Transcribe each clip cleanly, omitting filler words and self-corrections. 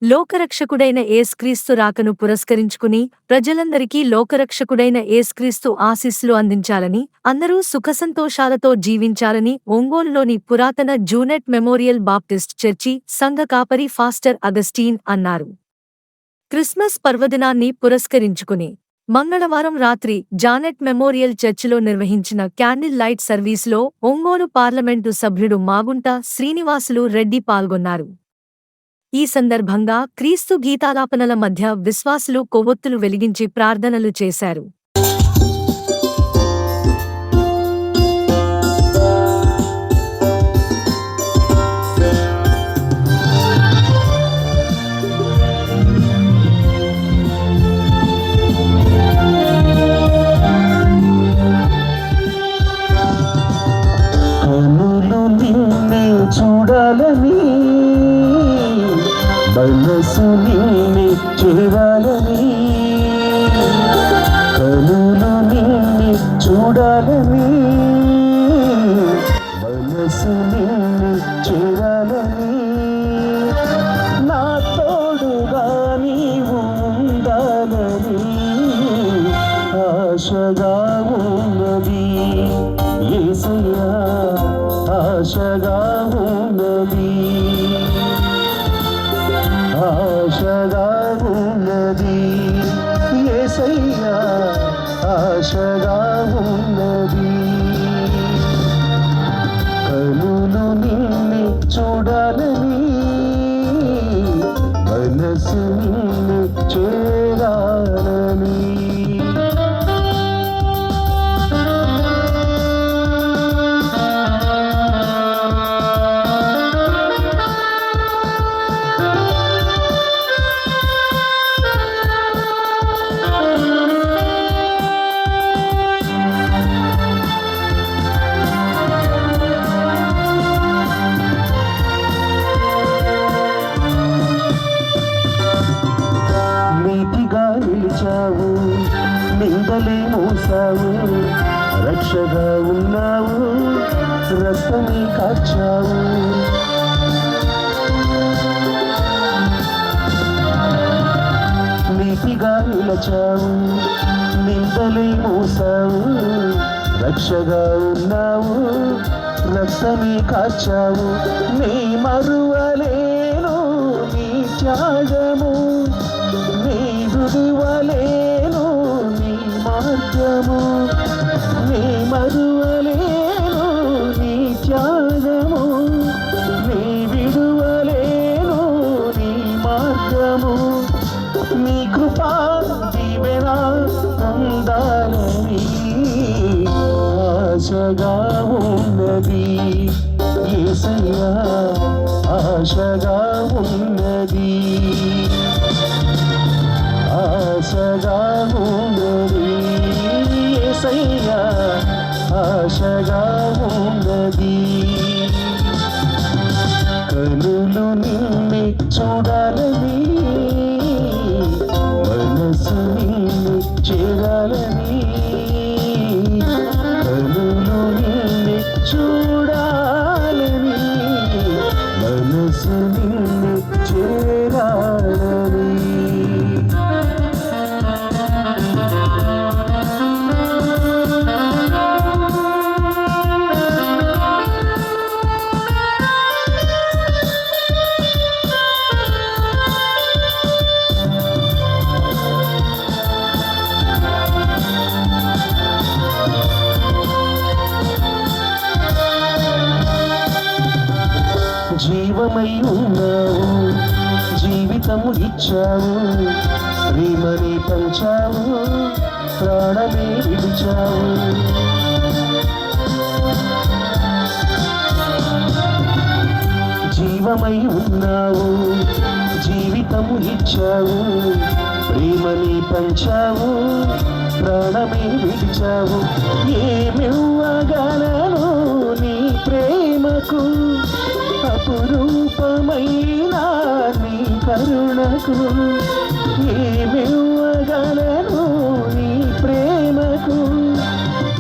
లోకరక్షకుడైన యేసుక్రీస్తు రాకను పురస్కరించుకుని ప్రజలందరికీ లోకరక్షకుడైన యేసుక్రీస్తు ఆశీస్సులు అందించాలని, అందరూ సుఖసంతోషాలతో జీవించాలని ఒంగోలులోని పురాతన జూనెట్ మెమోరియల్ బాప్టిస్ట్ చర్చి సంఘ కాపరి ఫాస్టర్ అగస్టీన్ అన్నారు. క్రిస్మస్ పర్వదినాన్ని పురస్కరించుకుని మంగళవారం రాత్రి జానెట్ మెమోరియల్ చర్చిలో నిర్వహించిన క్యాండిల్ లైట్ సర్వీసులో ఒంగోలు పార్లమెంటు సభ్యుడు మాగుంట శ్రీనివాసులు రెడ్డి పాల్గొన్నారు. ఈ సందర్భంగా క్రీస్తు గీతాలాపనల మధ్య విశ్వాసులు కొవ్వొత్తులు వెలిగించి ప్రార్థనలు చేశారు. చూడాలని మనసు నిన్ను చేరాలని, కనులు నిన్ను చూడాలని మనసు నిన్ను చేరాలని, నా తోడుగా నీవు ఉండాలని ఆశగా ఉన్నది యేసయ్యా, ఆశగా ఉన్నది, ఆశగా ఉన్నది యేసయ్యా, ఆశగా ఉన్నది. కనులు నిన్ను చూడాలని మనసు నిన్ను చేరాలని. నిలిచావు, నిందలే మోసావు, రక్షగా ఉన్నావు, రక్తమే కార్చావు. నీతిగా నిలిచావు, నిందలే మోసావు, రక్షగా ఉన్నావు, రక్తమే కార్చావు. నీ మరువలేను నీ త్యాగము, విడువలేను నీ మార్గము, నీ మరువలేను నీ త్యాగము, నీ విడువలేను నీ మార్గము. నీ కృపా దీవెన పొందాలని ఆశగా ఉన్నది యేసయ్యా, ఆశగా ఉన్నది, ఆశగా ఉన్నది యేసయ్యా, ఆశగా ఉన్నది. కనులు నిన్ను చూడాలని మనసు నిన్ను చేరాలని, కనులు నిన్ను చూడాలని మనసు నిన్ను చేరాలని. జీవమై ఉన్నావు, జీవితము ఇచ్చావు, ప్రేమని పంచావు, ప్రాణమే విడిచావు. జీవమై ఉన్నావు, జీవితము ఇచ్చావు, ప్రేమని పంచావు, ప్రాణమే విడిచావు. ఏమివ్వగలను నీ ప్రేమకు, అపురూపమైన నీ కరుణకు. ఏమివ్వగలను నీ ప్రేమకు,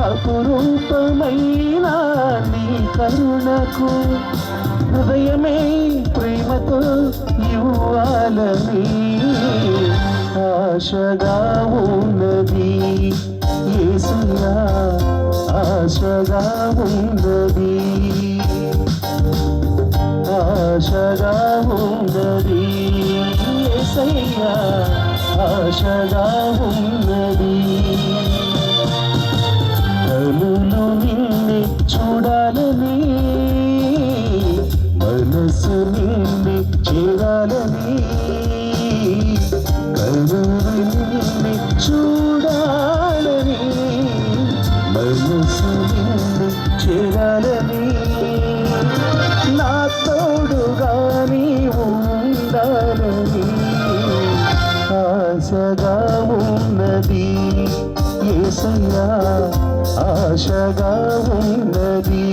అపురూపమైన నీ కరుణకు. హృదయమే ప్రేమతో ఇవ్వాలని ఆశగా ఉన్నది యేసయ్యా, ఆశగా ఉన్నది, ఆశగా ఉన్నది యేసయ్యా, ఆశగా ఉన్నది. కనులు నిన్నే చూడాలని, మనసు నిన్నే చేరాలని, కనులు నిన్నే చూడాలని, మనసు నిన్నే చేరాలని, నా తోడుగా నీవు ఉండాలని ఆశగా ఉన్నది యేసయ్యా, ఆశగా ఉన్నది,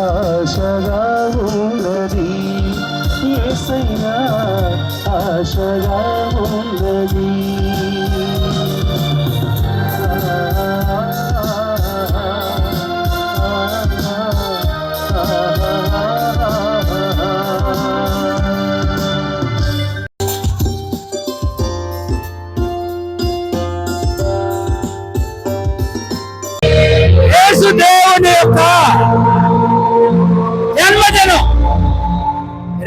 ఆశగా ఉన్నది యేసయ్యా, ఆశగా ఉన్నది. యేసు దేవుని యొక్క జన్మదినం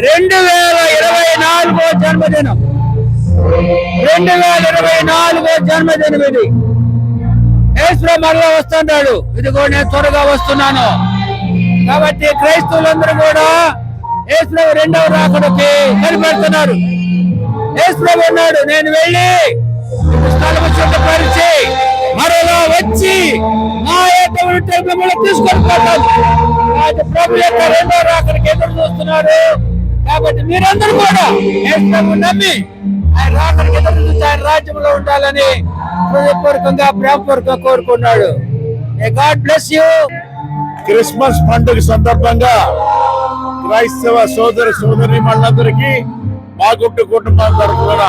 2024 జన్మదినం, 2024 జన్మదినం ఇది. యేసు మరలా వస్తున్నాడు, ఇదిగో నేను త్వరగా వస్తున్నాను. కాబట్టి క్రైస్తవులందరూ కూడా యేసు రెండవ రాకడకి కనిపెడుతున్నారు. యేసు అన్నాడు, నేను వెళ్ళి స్థలము శుద్ధపరిచి మరలా వచ్చి నా యొక్క మిమ్మల్ని తీసుకొని పోతాను. ప్రభు యొక్క రెండో రాకడికి ఎదురు చూస్తున్నారు. కాబట్టి మీరందరూ కూడా యేసు నమ్మి ఆయన రాకడికి ఎదురు చూసి ఆయన రాజ్యంలో ఉండాలని హృదయపూర్వకంగా ప్రేమపూర్వకంగా కోరుకున్నాడు. God bless you. క్రిస్మస్ పండుగ సందర్భంగా క్రైస్తవ సోదర సోదరి మనందరికీ మాగుంటు కుటుంబం తరఫున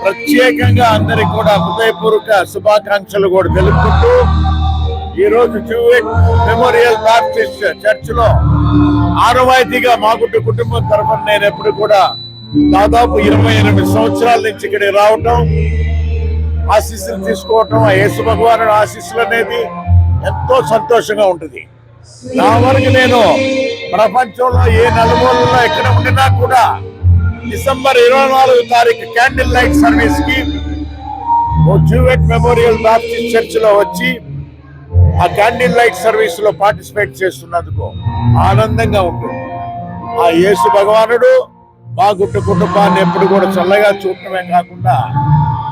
ప్రత్యేకంగా అందరికి కూడా హృదయపూర్వక శుభాకాంక్షలు కూడా తెలుపుకుంటూ ఈ రోజు జూవెట్ మెమోరియల్ బాప్టిస్ట్ చర్చ్ లో ఆనవాయితీగా మాగుంటు కుటుంబం తరఫున నేను ఎప్పుడు కూడా దాదాపు 28 సంవత్సరాల నుంచి ఇక్కడికి రావటం, ఆశీస్సులు తీసుకోవటం, ఆ యేసు భగవానుడి ఆశీస్సులు అనేది ఎంతో సంతోషంగా ఉంటుంది. నా వరకు నేను ప్రపంచంలో ఏ నలుమూలలో ఎక్కడ ఉండినా కూడా డిసెంబర్ 24 తారీఖు క్యాండిల్ లైట్ సర్వీస్ కి జూవెట్ మెమోరియల్ బాప్టిస్ట్ చర్చ్ లో వచ్చి ఆ క్యాండిల్ లైట్ సర్వీస్ లో పార్టిసిపేట్ చేస్తున్నందుకు ఆనందంగా ఉంటుంది. ఆ యేసు భగవానుడు మా గుట్టు కుటుంబాన్ని ఎప్పుడు కూడా చల్లగా చూడటమే కాకుండా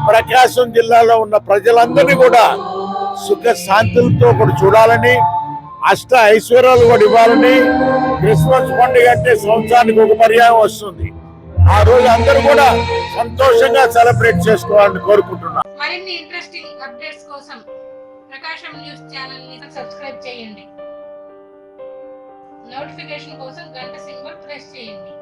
ప్రకాశం జిల్లాలో ఉన్న ప్రజలందరినీ కూడా సుఖ శాంతులతో కూడా చూడాలని, అష్ట ఐశ్వర్యాలు కూడా ఇవ్వాలని. క్రిస్మస్ పండుగ అంటే సంవత్సరానికి ఒక పర్యాయం వస్తుంది. ఆ రోజు అందరూ కూడా సంతోషంగా సెలబ్రేట్ చేసుకోవాలని కోరుకుంటున్నాను. మరిన్ని ఇంట్రెస్టింగ్ అప్డేట్స్ కోసం ప్రకాశం న్యూస్ ఛానల్ ని సబ్స్క్రైబ్ చేయండి. నోటిఫికేషన్ కోసం గంట సింబల్ ప్రెస్ చేయండి.